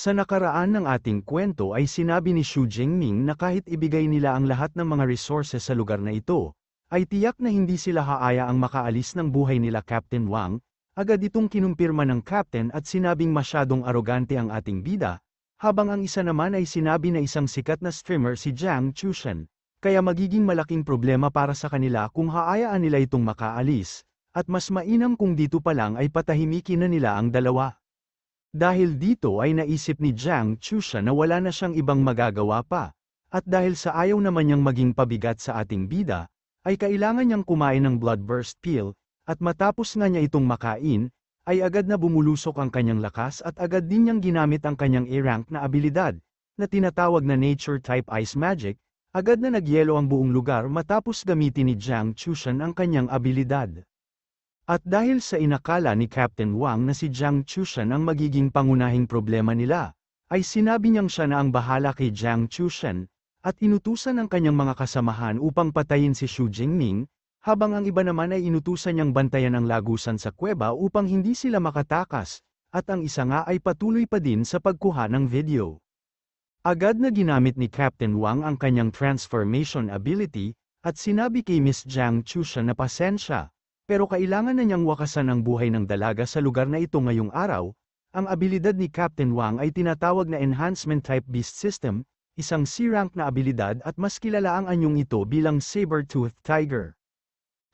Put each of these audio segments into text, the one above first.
Sa nakaraan ng ating kwento ay sinabi ni Xu Jingming na kahit ibigay nila ang lahat ng mga resources sa lugar na ito, ay tiyak na hindi sila haayaang makaalis ng buhay nila Captain Wang. Agad itong kinumpirma ng Captain at sinabing masyadong arogante ang ating bida, habang ang isa naman ay sinabi na isang sikat na streamer si Jiang Chushen, kaya magiging malaking problema para sa kanila kung haayaan nila itong makaalis, at mas mainam kung dito pa lang ay patahimikin na nila ang dalawa. Dahil dito ay naisip ni Jiang Chushen na wala na siyang ibang magagawa pa, at dahil sa ayaw naman niyang maging pabigat sa ating bida, ay kailangan niyang kumain ng bloodburst pill, at matapos nga niya itong makain, ay agad na bumulusok ang kanyang lakas at agad din niyang ginamit ang kanyang A-rank na abilidad, na tinatawag na Nature Type Ice Magic, agad na nagyelo ang buong lugar matapos gamitin ni Jiang Chushen ang kanyang abilidad. At dahil sa inakala ni Captain Wang na si Jiang Chushen ang magiging pangunahing problema nila, ay sinabi niyang siya na ang bahala kay Jiang Chushen, at inutusan ang kanyang mga kasamahan upang patayin si Xu Jingming, habang ang iba naman ay inutusan niyang bantayan ang lagusan sa kuweba upang hindi sila makatakas, at ang isa nga ay patuloy pa din sa pagkuha ng video. Agad na ginamit ni Captain Wang ang kanyang transformation ability, at sinabi kay Miss Jiang Chushen na pasensya, pero kailangan na niyang wakasan ang buhay ng dalaga sa lugar na ito ngayong araw. Ang abilidad ni Captain Wang ay tinatawag na Enhancement Type Beast System, isang C-rank na abilidad at mas kilala ang anyong ito bilang Saber-Tooth Tiger.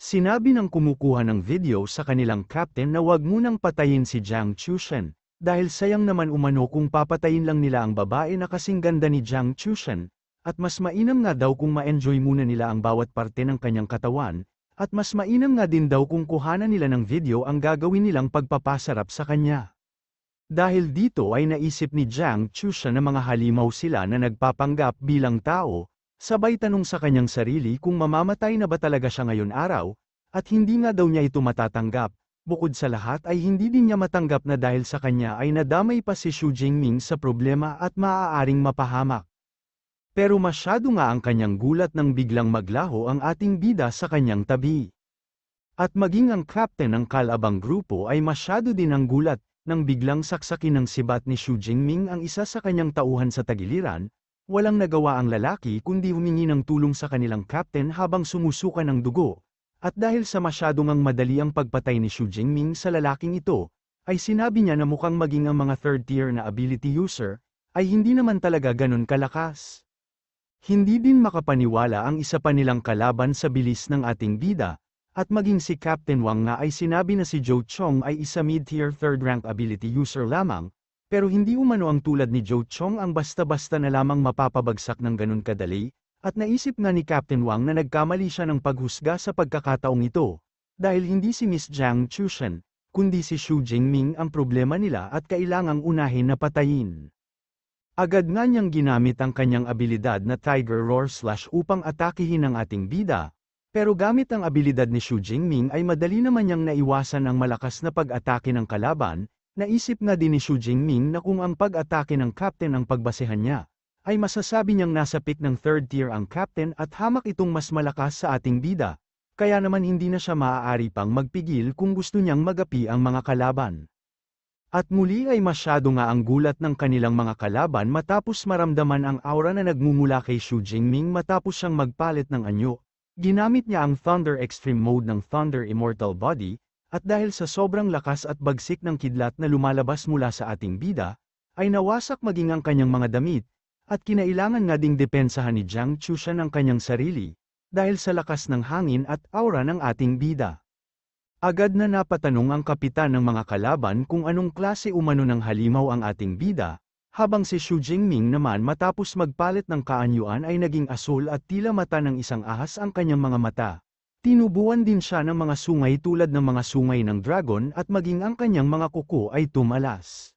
Sinabi ng kumukuha ng video sa kanilang captain na wag munang patayin si Jiang Chushen, dahil sayang naman umano kung papatayin lang nila ang babae na kasing ganda ni Jiang Chushen, at mas mainam nga daw kung ma-enjoy muna nila ang bawat parte ng kanyang katawan, at mas mainam nga din daw kung kuhanan nila ng video ang gagawin nilang pagpapasarap sa kanya. Dahil dito ay naisip ni Jiang Chushen na mga halimaw sila na nagpapanggap bilang tao, sabay tanong sa kanyang sarili kung mamamatay na ba talaga siya ngayon araw, at hindi nga daw niya ito matatanggap, bukod sa lahat ay hindi din niya matanggap na dahil sa kanya ay nadamay pa si Xu Jingming sa problema at maaaring mapahamak. Pero masyado nga ang kanyang gulat nang biglang maglaho ang ating bida sa kanyang tabi. At maging ang captain ng kalabang grupo ay masyado din ang gulat, nang biglang saksakin ng sibat ni Xu Jingming ang isa sa kanyang tauhan sa tagiliran. Walang nagawa ang lalaki kundi humingi ng tulong sa kanilang captain habang sumusuka ng dugo. At dahil sa masyadong ang madali ang pagpatay ni Xu Jingming sa lalaking ito, ay sinabi niya na mukhang maging ang mga third tier na ability user, ay hindi naman talaga ganun kalakas. Hindi din makapaniwala ang isa pa nilang kalaban sa bilis ng ating bida, at maging si Captain Wang nga ay sinabi na si Zhou Chong ay isa mid-tier third-rank ability user lamang, pero hindi umano ang tulad ni Zhou Chong ang basta-basta na lamang mapapabagsak ng ganun kadali, at naisip nga ni Captain Wang na nagkamali siya ng paghusga sa pagkakataong ito, dahil hindi si Miss Jiang Chushen, kundi si Xu Jingming ang problema nila at kailangang unahin na patayin. Agad nga niyang ginamit ang kanyang abilidad na Tiger Roar Slash upang atakihin ang ating bida, pero gamit ang abilidad ni Xu Jingming ay madali naman niyang naiwasan ang malakas na pag-atake ng kalaban. Naisip nga din ni Xu Jingming na kung ang pag-atake ng captain ang pagbasehan niya, ay masasabi niyang nasa peak ng third tier ang captain at hamak itong mas malakas sa ating bida, kaya naman hindi na siya maaari pang magpigil kung gusto niyang magapi ang mga kalaban. At muli ay masyado nga ang gulat ng kanilang mga kalaban matapos maramdaman ang aura na nagmumula kay Xu Jingming matapos siyang magpalit ng anyo. Ginamit niya ang Thunder Extreme Mode ng Thunder Immortal Body, at dahil sa sobrang lakas at bagsik ng kidlat na lumalabas mula sa ating bida, ay nawasak maging ang kanyang mga damit, at kinailangan nga ding depensahan ni Jiang Chushen ang kanyang sarili, dahil sa lakas ng hangin at aura ng ating bida. Agad na napatanong ang kapitan ng mga kalaban kung anong klase umano ng halimaw ang ating bida, habang si Xu Jingming naman matapos magpalit ng kaanyuan ay naging asul at tila mata ng isang ahas ang kanyang mga mata. Tinubuan din siya ng mga sungay tulad ng mga sungay ng dragon at maging ang kanyang mga kuko ay tumalas.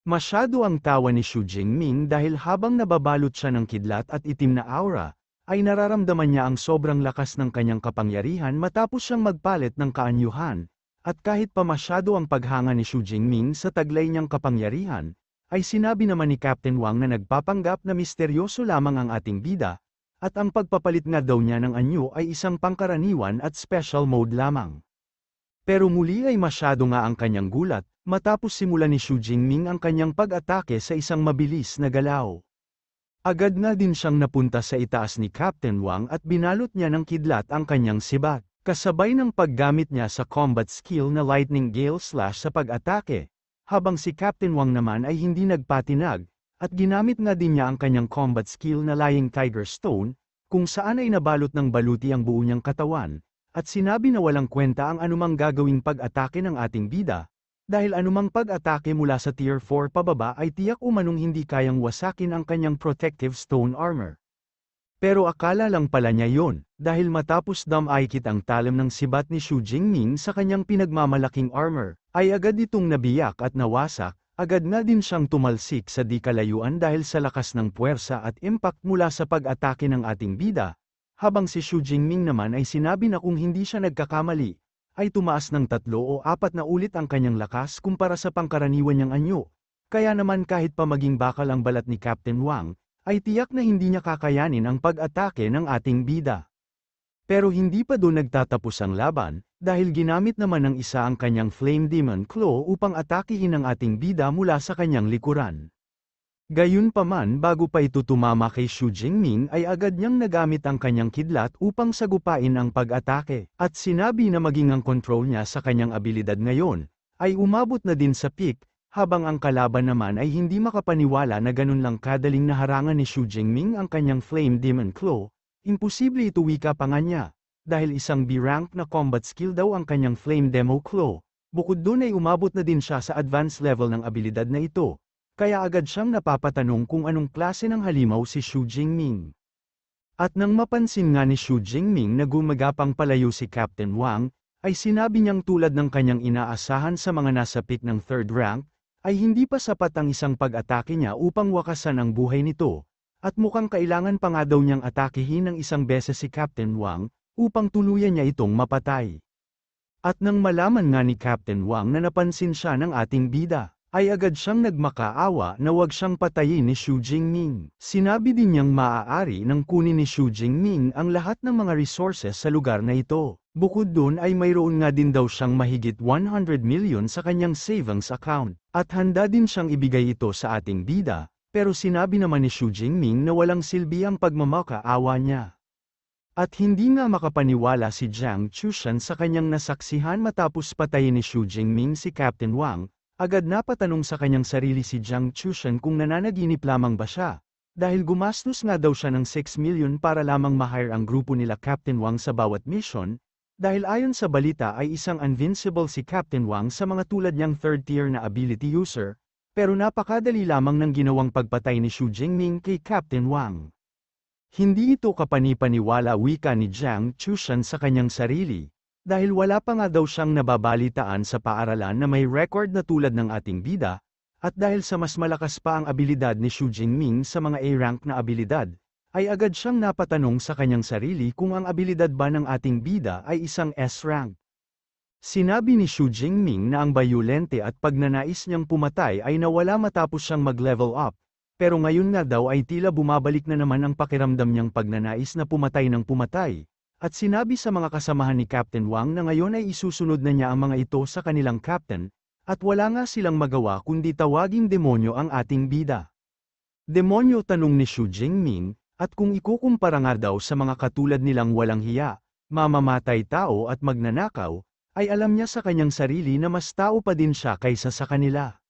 Masyado ang tawa ni Xu Jingming dahil habang nababalot siya ng kidlat at itim na aura, ay nararamdaman niya ang sobrang lakas ng kanyang kapangyarihan matapos siyang magpalit ng kaanyuhan, at kahit pa masyado ang paghanga ni Xu Jingming sa taglay niyang kapangyarihan, ay sinabi naman ni Captain Wang na nagpapanggap na misteryoso lamang ang ating bida, at ang pagpapalit nga daw niya ng anyo ay isang pangkaraniwan at special mode lamang. Pero muli ay masyado nga ang kanyang gulat, Matapos simulan ni Xu Jingming ang kanyang pag-atake sa isang mabilis na galaw. Agad nga din siyang napunta sa itaas ni Captain Wang at binalot niya ng kidlat ang kanyang sibat, kasabay ng paggamit niya sa combat skill na Lightning Gale Slash sa pag-atake, habang si Captain Wang naman ay hindi nagpatinag, at ginamit nga din niya ang kanyang combat skill na Lying Tiger Stone, kung saan ay nabalot ng baluti ang buo niyang katawan, at sinabi na walang kwenta ang anumang gagawing pag-atake ng ating bida, dahil anumang pag-atake mula sa Tier 4 pababa ay tiyak umanong hindi kayang wasakin ang kanyang protective stone armor. Pero akala lang pala niya yon, dahil matapos damaykit ang talim ng sibat ni Xu Jingming sa kanyang pinagmamalaking armor, ay agad itong nabiyak at nawasak, agad nga din siyang tumalsik sa di kalayuan dahil sa lakas ng puwersa at impact mula sa pag-atake ng ating bida, habang si Xu Jingming naman ay sinabi na kung hindi siya nagkakamali, ay tumaas ng 3 o 4 na ulit ang kanyang lakas kumpara sa pangkaraniwan niyang anyo. Kaya naman kahit pa maging bakal ang balat ni Captain Wang, ay tiyak na hindi niya kakayanin ang pag-atake ng ating bida. Pero hindi pa doon nagtatapos ang laban, dahil ginamit naman ng isa ang kanyang Flame Demon Claw upang atakihin ang ating bida mula sa kanyang likuran. Gayunpaman bago pa ito tumama kay Xu Jingming ay agad niyang nagamit ang kanyang kidlat upang sagupain ang pag-atake, at sinabi na maging ang control niya sa kanyang abilidad ngayon, ay umabot na din sa peak, habang ang kalaban naman ay hindi makapaniwala na ganun lang kadaling naharangan ni Xu Jingming ang kanyang Flame Demon Claw, imposible ito wika pa nga niya, dahil isang B-rank na combat skill daw ang kanyang Flame Demo Claw, bukod doon ay umabot na din siya sa advanced level ng abilidad na ito. Kaya agad siyang napapatanong kung anong klase ng halimaw si Xu Jingming. At nang mapansin nga ni Xu Jingming na gumagapang palayo si Captain Wang, ay sinabi niyang tulad ng kanyang inaasahan sa mga nasa peak ng 3rd rank, ay hindi pa sapat ang isang pag-atake niya upang wakasan ang buhay nito, at mukhang kailangan pa nga daw niyang atakihin ng isang beses si Captain Wang, upang tuluyan niya itong mapatay. At nang malaman nga ni Captain Wang na napansin siya ng ating bida, ay agad siyang nagmakaawa na wag siyang patayin ni Xu Jingming. Sinabi din niyang maaari nang kunin ni Xu Jingming ang lahat ng mga resources sa lugar na ito. Bukod doon ay mayroon nga din daw siyang mahigit 100 million sa kanyang savings account, at handa din siyang ibigay ito sa ating bida, pero sinabi naman ni Xu Jingming na walang silbi ang pagmamakaawa niya. At hindi nga makapaniwala si Jiang Chushan sa kanyang nasaksihan matapos patayin ni Xu Jingming si Captain Wang. Agad napatanong sa kanyang sarili si Jiang Chushan kung nananaginip lamang ba siya, dahil gumastos nga daw siya ng 6 million para lamang ma-hire ang grupo nila Captain Wang sa bawat mission, dahil ayon sa balita ay isang invincible si Captain Wang sa mga tulad niyang 3rd tier na ability user, pero napakadali lamang ng ginawang pagpatay ni Xu Jingming kay Captain Wang. Hindi ito kapani-paniwala wika ni Jiang Chushan sa kanyang sarili. Dahil wala pa nga daw siyang nababalitaan sa paaralan na may record na tulad ng ating bida, at dahil sa mas malakas pa ang abilidad ni Xu Jingming sa mga A-rank na abilidad, ay agad siyang napatanong sa kanyang sarili kung ang abilidad ba ng ating bida ay isang S-rank. Sinabi ni Xu Jingming na ang bayolente at pagnanais niyang pumatay ay nawala matapos siyang mag-level up, pero ngayon nga daw ay tila bumabalik na naman ang pakiramdam niyang pagnanais na pumatay ng pumatay. At sinabi sa mga kasamahan ni Captain Wang na ngayon ay isusunod na niya ang mga ito sa kanilang captain, at wala nga silang magawa kundi tawaging demonyo ang ating bida. Demonyo, tanong ni Xu Jingming, at kung ikukumpara nga daw sa mga katulad nilang walang hiya, mamamatay tao at magnanakaw, ay alam niya sa kanyang sarili na mas tao pa din siya kaysa sa kanila.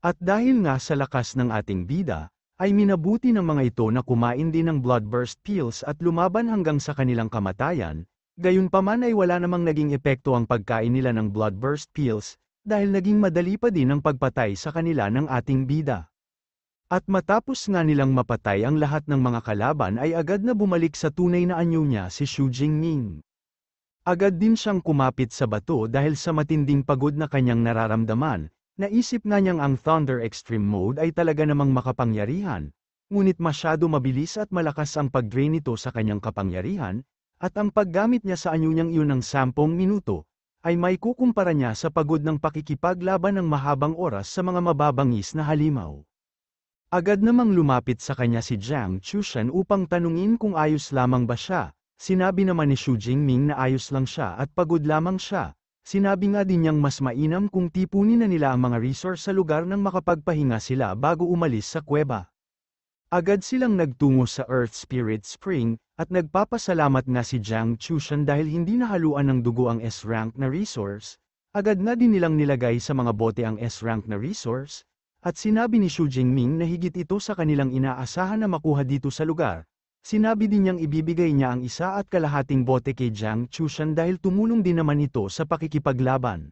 At dahil nga sa lakas ng ating bida, ay minabuti ng mga ito na kumain din ng bloodburst pills at lumaban hanggang sa kanilang kamatayan, gayunpaman ay wala namang naging epekto ang pagkain nila ng bloodburst pills, dahil naging madali pa din ang pagpatay sa kanila ng ating bida. At matapos nga nilang mapatay ang lahat ng mga kalaban ay agad na bumalik sa tunay na anyo niya si Xu Jingming. Agad din siyang kumapit sa bato dahil sa matinding pagod na kanyang nararamdaman. Naisip nga niyang ang Thunder Extreme Mode ay talaga namang makapangyarihan, ngunit masyado mabilis at malakas ang pag-drain nito sa kanyang kapangyarihan, at ang paggamit niya sa anyo niyang iyon ng 10 minuto, ay may kukumpara niya sa pagod ng pakikipaglaban ng mahabang oras sa mga mababangis na halimaw. Agad namang lumapit sa kanya si Jiang Chushan upang tanungin kung ayos lamang ba siya. Sinabi naman ni Xu Jingming na ayos lang siya at pagod lamang siya, Sinabi nga din niyang mas mainam kung tipunin na nila ang mga resource sa lugar nang makapagpahinga sila bago umalis sa kuweba. Agad silang nagtungo sa Earth Spirit Spring, at nagpapasalamat nga si Jiang Chushan dahil hindi nahaluan ng dugo ang S-rank na resource. Agad nga din nilang nilagay sa mga bote ang S-rank na resource, at sinabi ni Xu Jingming na higit ito sa kanilang inaasahan na makuha dito sa lugar. Sinabi din niyang ibibigay niya ang 1.5 bote kay Jiang Chushan dahil tumulong din naman ito sa pakikipaglaban.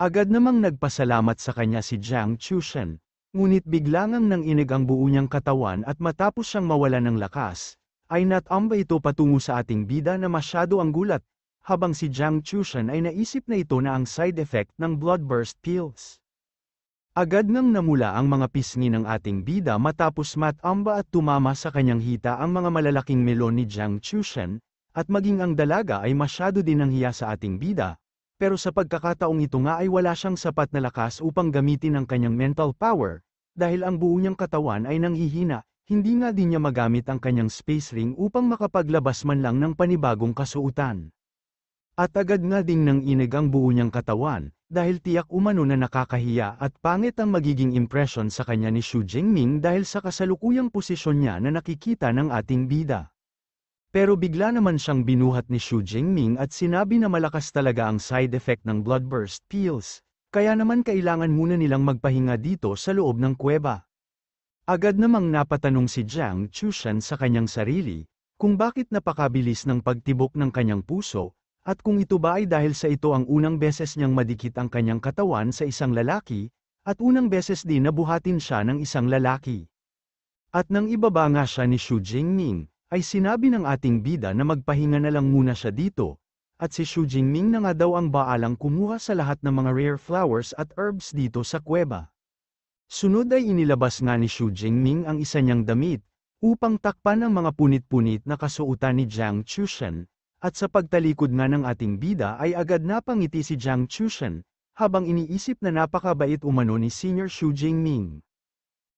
Agad namang nagpasalamat sa kanya si Jiang Chushan. Ngunit bigla ngang nanginig ang buo niyang katawan at matapos siyang mawalan ng lakas, ay natamba ito patungo sa ating bida na masyado ang gulat, habang si Jiang Chushan ay naisip na ito na ang side effect ng bloodburst pills. Agad ngang namula ang mga pisngi ng ating bida matapos matamba at tumama sa kanyang hita ang mga malalaking melon ni Jiang Chushan, at maging ang dalaga ay masyado din nanghiya sa ating bida. Pero sa pagkakataong ito nga ay wala siyang sapat na lakas upang gamitin ang kanyang mental power, dahil ang buo niyang katawan ay nanghihina, hindi nga din niya magamit ang kanyang space ring upang makapaglabas man lang ng panibagong kasuotan. At agad nga ding nanginig ang buo niyang katawan, dahil tiyak umano na nakakahiya at pangit ang magiging impression sa kanya ni Xu Jingming dahil sa kasalukuyang posisyon niya na nakikita ng ating bida. Pero bigla naman siyang binuhat ni Xu Jingming at sinabi na malakas talaga ang side effect ng bloodburst pills, kaya naman kailangan muna nilang magpahinga dito sa loob ng kuweba. Agad namang napatanong si Jiang Chushan sa kanyang sarili, kung bakit napakabilis ng pagtibok ng kanyang puso, at kung ito ba ay dahil sa ito ang unang beses niyang madikit ang kanyang katawan sa isang lalaki, at unang beses din na buhatin siya ng isang lalaki. At nang ibaba nga siya ni Xu Jingming, ay sinabi ng ating bida na magpahinga na lang muna siya dito, at si Xu Jingming na nga daw ang baalang kumuha sa lahat ng mga rare flowers at herbs dito sa kuweba. Sunod ay inilabas nga ni Xu Jingming ang isa niyang damit, upang takpan ang mga punit-punit na kasuotan ni Jiang Chushan, at sa pagtalikod nga ng ating bida ay agad napangiti si Jiang Chushan, habang iniisip na napakabait umano ni Senior Xu Jingming.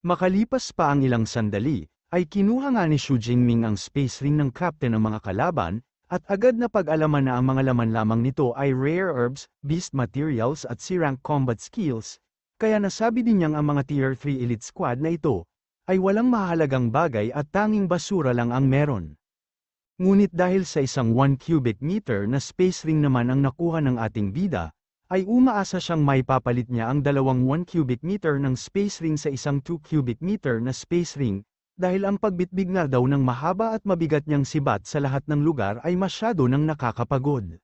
Makalipas pa ang ilang sandali, ay kinuha nga ni Xu Jingming ang space ring ng captain ng mga kalaban, at agad na pag-alaman na ang mga laman lamang nito ay rare herbs, beast materials at C-rank combat skills, kaya nasabi din niyang ang mga Tier 3 elite squad na ito, ay walang mahalagang bagay at tanging basura lang ang meron. Ngunit dahil sa isang 1 cubic meter na space ring naman ang nakuha ng ating bida, ay umaasa siyang maipapalit niya ang dalawang 1 cubic meter ng space ring sa isang 2 cubic meter na space ring, dahil ang pagbitbig nga daw ng mahaba at mabigat niyang sibat sa lahat ng lugar ay masyado nang nakakapagod.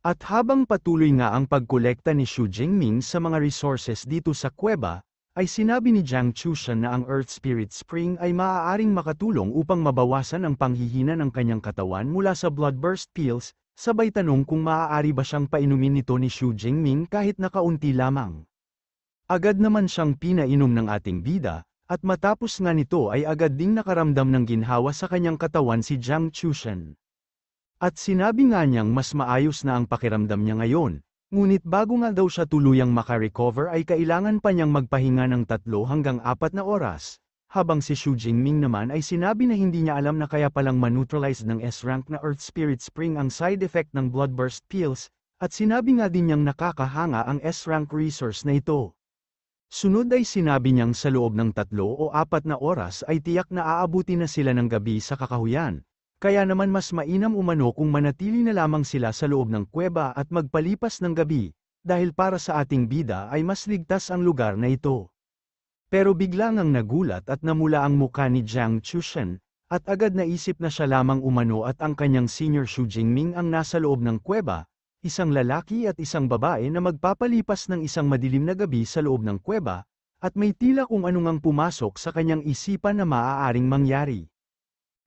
At habang patuloy nga ang pagkolekta ni Xu Jingming sa mga resources dito sa kuweba, ay sinabi ni Jiang Chushan na ang Earth Spirit Spring ay maaaring makatulong upang mabawasan ang panghihina ng kanyang katawan mula sa bloodburst pills, sabay tanong kung maaari ba siyang painumin nito ni Xu Jingming kahit na kaunti lamang. Agad naman siyang pinainom ng ating bida, at matapos nga nito ay agad ding nakaramdam ng ginhawa sa kanyang katawan si Jiang Chushan. At sinabi nga niyang mas maayos na ang pakiramdam niya ngayon, ngunit bago nga daw siya tuluyang makarecover ay kailangan pa niyang magpahinga ng 3 hanggang 4 na oras, habang si Xu Jingming naman ay sinabi na hindi niya alam na kaya palang maneutralize ng S-rank na Earth Spirit Spring ang side effect ng bloodburst pills, at sinabi nga din niyang nakakahanga ang S-rank resource na ito. Sunod ay sinabi niyang sa loob ng 3 o 4 na oras ay tiyak na aabuti na sila ng gabi sa kakahuyan, kaya naman mas mainam umano kung manatili na lamang sila sa loob ng kuweba at magpalipas ng gabi, dahil para sa ating bida ay mas ligtas ang lugar na ito. Pero bigla ngang nagulat at namula ang mukha ni Jiang Chushan, at agad naisip na siya lamang umano at ang kanyang senior Xu Jingming ang nasa loob ng kuweba, isang lalaki at isang babae na magpapalipas ng isang madilim na gabi sa loob ng kuweba, at may tila kung anong pumasok sa kanyang isipan na maaaring mangyari.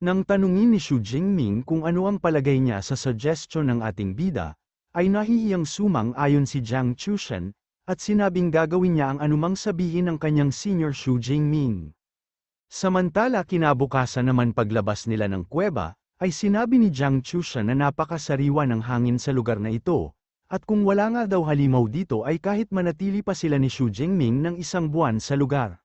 Nang tanungin ni Xu Jingming kung ano ang palagay niya sa suggestion ng ating bida, ay nahihiyang sumang-ayon si Jiang Chushan, at sinabing gagawin niya ang anumang sabihin ng kanyang senior Xu Jingming. Samantala kinabukasan naman paglabas nila ng kuweba, ay sinabi ni Jiang Chushan na napakasariwa ng hangin sa lugar na ito, at kung wala nga daw halimaw dito ay kahit manatili pa sila ni Xu Jingming ng 1 buwan sa lugar.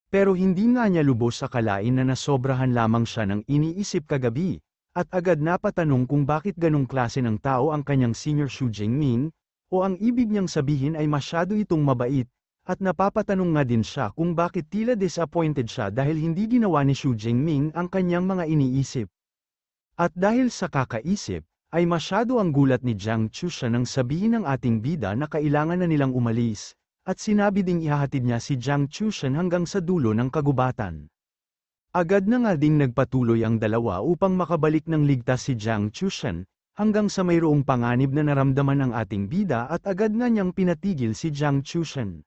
Pero hindi nga niya lubos akalain na nasobrahan lamang siya ng iniisip kagabi, at agad napatanong kung bakit ganong klase ng tao ang kanyang senior Xu Jingming, O ang ibig niyang sabihin ay masyado itong mabait, at napapatanong nga din siya kung bakit tila disappointed siya dahil hindi ginawa ni Xu Jingming ang kanyang mga iniisip. At dahil sa kakaisip, ay masyado ang gulat ni Jiang Chushan nang sabihin ng ating bida na kailangan na nilang umalis, at sinabi ding ihahatid niya si Jiang Chushan hanggang sa dulo ng kagubatan. Agad na nga ding nagpatuloy ang dalawa upang makabalik ng ligtas si Jiang Chushan, hanggang sa mayroong panganib na naramdaman ang ating bida at agad nga niyang pinatigil si Jiang Chushan.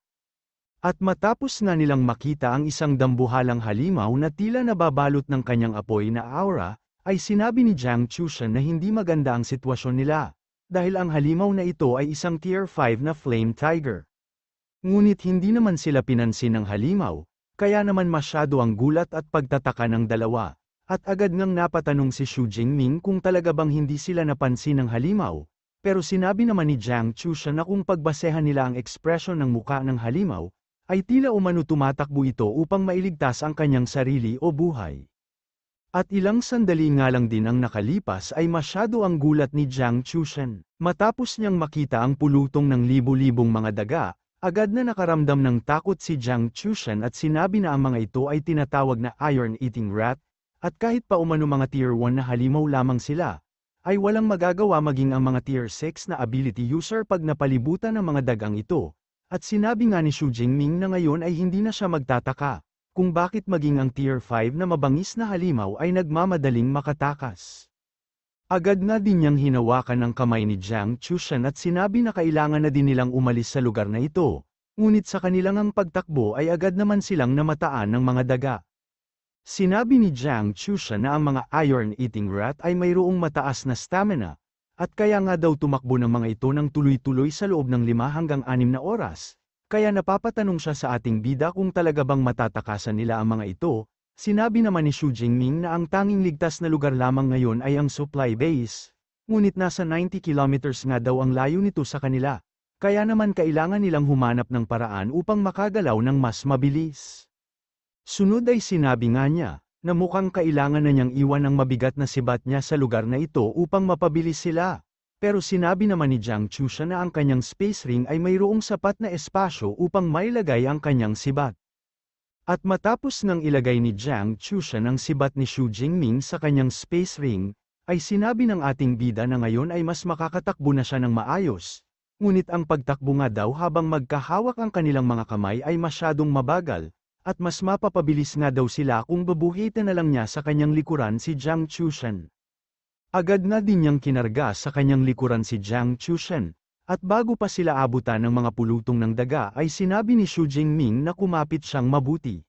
At matapos nga nilang makita ang isang dambuhalang halimaw na tila nababalot ng kanyang apoy na aura, ay sinabi ni Jiang Chushan na hindi maganda ang sitwasyon nila, dahil ang halimaw na ito ay isang Tier 5 na Flame Tiger. Ngunit hindi naman sila pinansin ng halimaw, kaya naman masyado ang gulat at pagtataka ng dalawa. At agad ngang napatanong si Xu Jingming kung talaga bang hindi sila napansin ng halimaw, pero sinabi naman ni Jiang Chushan na kung pagbasehan nila ang ekspresyon ng muka ng halimaw, ay tila umano tumatakbo ito upang mailigtas ang kanyang sarili o buhay. At ilang sandali nga lang din ang nakalipas ay masyado ang gulat ni Jiang Chushan. Matapos niyang makita ang pulutong ng libu-libong mga daga, agad na nakaramdam ng takot si Jiang Chushan at sinabi na ang mga ito ay tinatawag na iron-eating rat, at kahit pa umano mga Tier 1 na halimaw lamang sila, ay walang magagawa maging ang mga Tier 6 na ability user pag napalibutan ng mga dagang ito. At sinabi nga ni Xu Jingming na ngayon ay hindi na siya magtataka, kung bakit maging ang Tier 5 na mabangis na halimaw ay nagmamadaling makatakas. Agad na din niyang hinawakan ang kamay ni Jiang Chushan at sinabi na kailangan na din nilang umalis sa lugar na ito, ngunit sa kanilang ang pagtakbo ay agad naman silang namataan ng mga daga. Sinabi ni Jiang Chushan na ang mga iron-eating rat ay mayroong mataas na stamina, at kaya nga daw tumakbo ng mga ito ng tuloy-tuloy sa loob ng 5 hanggang 6 na oras, kaya napapatanong siya sa ating bida kung talaga bang matatakasan nila ang mga ito. Sinabi naman ni Xu Jingming na ang tanging ligtas na lugar lamang ngayon ay ang supply base, ngunit nasa 90 kilometers nga daw ang layo nito sa kanila, kaya naman kailangan nilang humanap ng paraan upang makagalaw ng mas mabilis. Sunod ay sinabi nga niya, na mukhang kailangan na niyang iwan ang mabigat na sibat niya sa lugar na ito upang mapabilis sila. Pero sinabi naman ni Jiang Chushan na ang kanyang space ring ay mayroong sapat na espasyo upang mailagay ang kanyang sibat. At matapos ngang ilagay ni Jiang Chushan ang sibat ni Xu Jingming sa kanyang space ring, ay sinabi ng ating bida na ngayon ay mas makakatakbo na siya ng maayos. Ngunit ang pagtakbo nga daw habang magkahawak ang kanilang mga kamay ay masyadong mabagal, at mas mapapabilis nga daw sila kung babuhitin na lang niya sa kanyang likuran si Jiang Chushan. Agad na din niyang kinarga sa kanyang likuran si Jiang Chushan, at bago pa sila abutan ng mga pulutong ng daga ay sinabi ni Xu Jingming na kumapit siyang mabuti.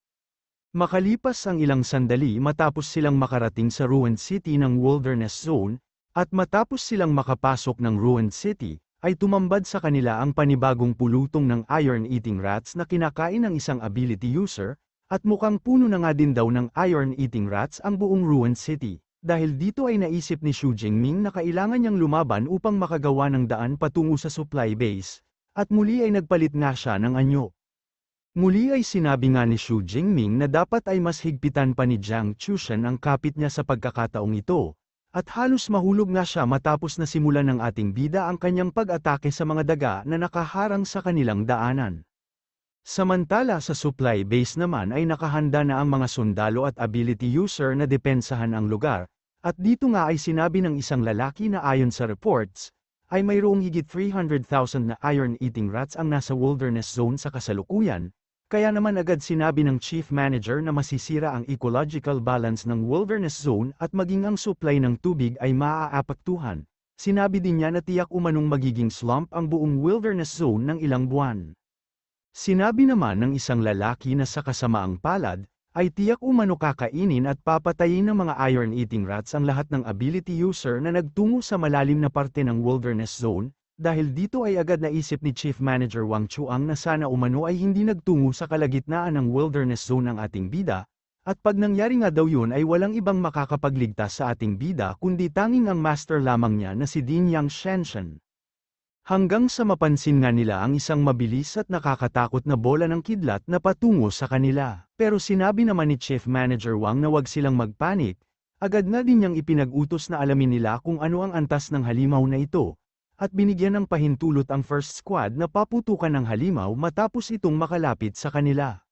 Makalipas ang ilang sandali matapos silang makarating sa Ruined City ng Wilderness Zone, at matapos silang makapasok ng Ruined City, ay tumambad sa kanila ang panibagong pulutong ng iron-eating rats na kinakain ng isang ability user, at mukhang puno na nga din daw ng iron-eating rats ang buong Ruined City. Dahil dito ay naisip ni Xu Jingming na kailangan niyang lumaban upang makagawa ng daan patungo sa supply base, at muli ay nagpalit nga siya ng anyo. Muli ay sinabi nga ni Xu Jingming na dapat ay mas higpitan pa ni Jiang Chushan ang kapit niya sa pagkakataong ito, at halos mahulog nga siya matapos na simulan ng ating bida ang kanyang pag-atake sa mga daga na nakaharang sa kanilang daanan. Samantala sa supply base naman ay nakahanda na ang mga sundalo at ability user na depensahan ang lugar, at dito nga ay sinabi ng isang lalaki na ayon sa reports, ay mayroong higit 300,000 na iron-eating rats ang nasa wilderness zone sa kasalukuyan, kaya naman agad sinabi ng chief manager na masisira ang ecological balance ng wilderness zone at maging ang supply ng tubig ay maaapektuhan. Sinabi din niya na tiyak umanong magiging slump ang buong wilderness zone ng ilang buwan. Sinabi naman ng isang lalaki na sa kasamaang palad, ay tiyak umano kakainin at papatayin ng mga iron-eating rats ang lahat ng ability user na nagtungo sa malalim na parte ng wilderness zone, dahil dito ay agad naisip ni Chief Manager Wang Chuang na sana umano ay hindi nagtungo sa kalagitnaan ng wilderness zone ang ating bida, at pag nangyari nga daw yun ay walang ibang makakapagligtas sa ating bida kundi tanging ang master lamang niya na si Din Yang Shenshen. Hanggang sa mapansin nga nila ang isang mabilis at nakakatakot na bola ng kidlat na patungo sa kanila. Pero sinabi naman ni Chief Manager Wang na wag silang magpanik, agad na din niyang ipinag-utos na alamin nila kung ano ang antas ng halimaw na ito. at binigyan ng pahintulot ang first squad na paputukan ng halimaw matapos itong makalapit sa kanila.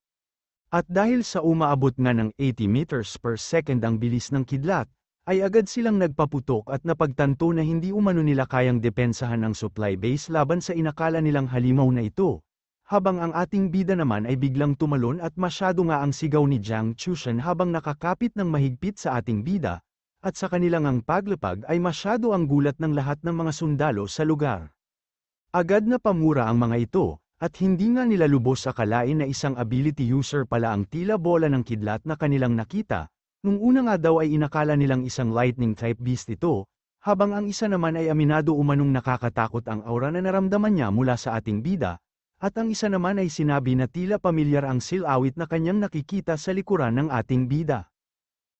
At dahil sa umaabot nga ng 80 meters per second ang bilis ng kidlat, ay agad silang nagpaputok at napagtanto na hindi umano nila kayang depensahan ang supply base laban sa inakala nilang halimaw na ito. Habang ang ating bida naman ay biglang tumalon at masyado nga ang sigaw ni Jiang Chushan habang nakakapit ng mahigpit sa ating bida, at sa kanilang ang paglapag ay masyado ang gulat ng lahat ng mga sundalo sa lugar. Agad na pamura ang mga ito, at hindi nga nila lubos akalain na isang ability user pala ang tila bola ng kidlat na kanilang nakita. Nung una nga daw ay inakala nilang isang lightning type beast ito, habang ang isa naman ay aminado umanong nakakatakot ang aura na naramdaman niya mula sa ating bida, at ang isa naman ay sinabi na tila pamilyar ang silawit na kanyang nakikita sa likuran ng ating bida.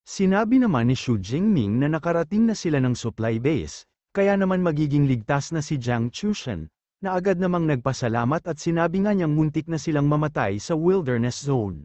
Sinabi naman ni Xu Jingming na nakarating na sila ng supply base, kaya naman magiging ligtas na si Jiang Chushan, na agad namang nagpasalamat at sinabi nga niyang muntik na silang mamatay sa wilderness zone.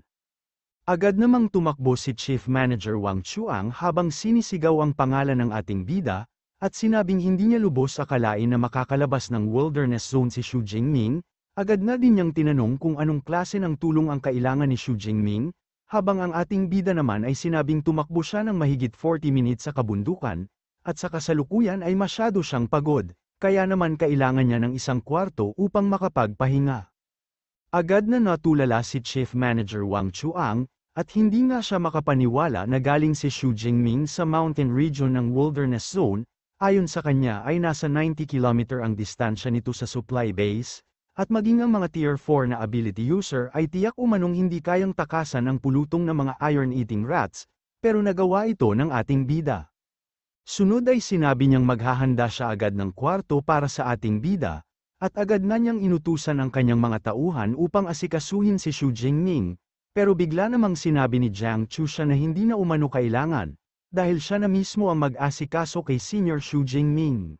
Agad namang tumakbo si Chief Manager Wang Chuang habang sinisigaw ang pangalan ng ating bida, at sinabing hindi niya lubos akalain na makakalabas ng wilderness zone si Xu Jingming. Agad na din niyang tinanong kung anong klase ng tulong ang kailangan ni Xu Jingming, habang ang ating bida naman ay sinabing tumakbo siya ng mahigit 40 minutes sa kabundukan, at sa kasalukuyan ay masyado siyang pagod, kaya naman kailangan niya ng isang kwarto upang makapagpahinga. Agad na natulala si Chief Manager Wang Chuang, at hindi nga siya makapaniwala na galing si Xu Jingming sa mountain region ng wilderness zone. Ayon sa kanya ay nasa 90 km ang distansya nito sa supply base, at maging ang mga Tier 4 na ability user ay tiyak umanong hindi kayang takasan ang pulutong ng mga iron-eating rats, pero nagawa ito ng ating bida. Sunod ay sinabi niyang maghahanda siya agad ng kwarto para sa ating bida, at agad na niyang inutusan ang kanyang mga tauhan upang asikasuhin si Xu Jingming, pero bigla namang sinabi ni Jiang Chushan na hindi na umano kailangan, dahil siya na mismo ang mag-asikaso kay Senior Xu Jingming.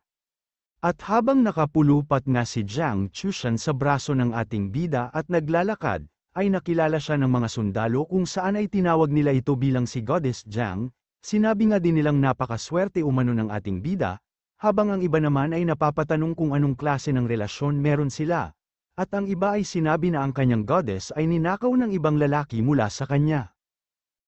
At habang nakapulupat nga si Jiang Chushan sa braso ng ating bida at naglalakad, ay nakilala siya ng mga sundalo kung saan ay tinawag nila ito bilang si Goddess Jiang. Sinabi nga din nilang napakaswerte umano ng ating bida, habang ang iba naman ay napapatanong kung anong klase ng relasyon meron sila. At ang iba ay sinabi na ang kanyang goddess ay ninakaw ng ibang lalaki mula sa kanya.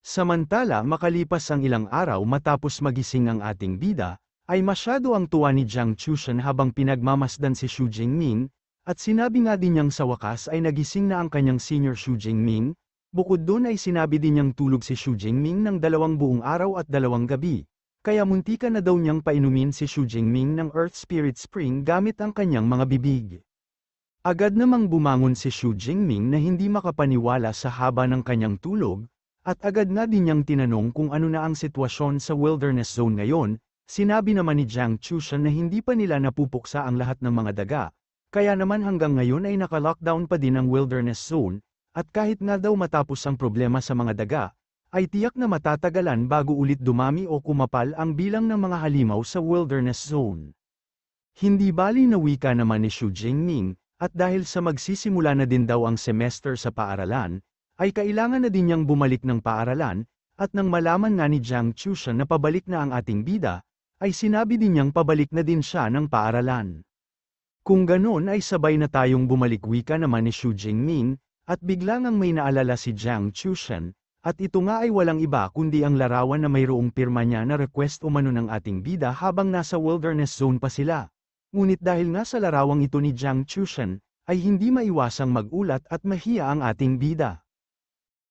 Samantala makalipas ang ilang araw matapos magising ang ating bida, ay masyado ang tuwa ni Jiang Chushan habang pinagmamasdan si Xu Jingming, at sinabi nga din niyang sa wakas ay nagising na ang kanyang senior Xu Jingming. Bukod doon ay sinabi din niyang tulog si Xu Jingming ng 2 buong araw at 2 gabi, kaya muntika na daw niyang painumin si Xu Jingming ng Earth Spirit Spring gamit ang kanyang mga bibig. Agad namang bumangon si Xu Jingming na hindi makapaniwala sa haba ng kanyang tulog, at agad na din niyang tinanong kung ano na ang sitwasyon sa wilderness zone ngayon. Sinabi naman ni Jiang Chushan na hindi pa nila napupuksa ang lahat ng mga daga, kaya naman hanggang ngayon ay naka-lockdown pa din ang wilderness zone, at kahit nga daw matapos ang problema sa mga daga, ay tiyak na matatagalan bago ulit dumami o kumapal ang bilang ng mga halimaw sa wilderness zone. Hindi bali na wika naman ni Xu Jingming, at dahil sa magsisimula na din daw ang semester sa paaralan, ay kailangan na din niyang bumalik ng paaralan, at nang malaman nga ni Jiang Chushan na pabalik na ang ating bida, ay sinabi din niyang pabalik na din siya ng paaralan. Kung ganon ay sabay na tayong bumalik wika naman ni Xu Jingming, at biglang ang may naalala si Jiang Chushan, at ito nga ay walang iba kundi ang larawan na mayroong pirma niya na request umano ng ating bida habang nasa wilderness zone pa sila. Ngunit dahil nga sa larawang ito ni Jiang Chushan, ay hindi maiwasang magulat at mahiya ang ating bida.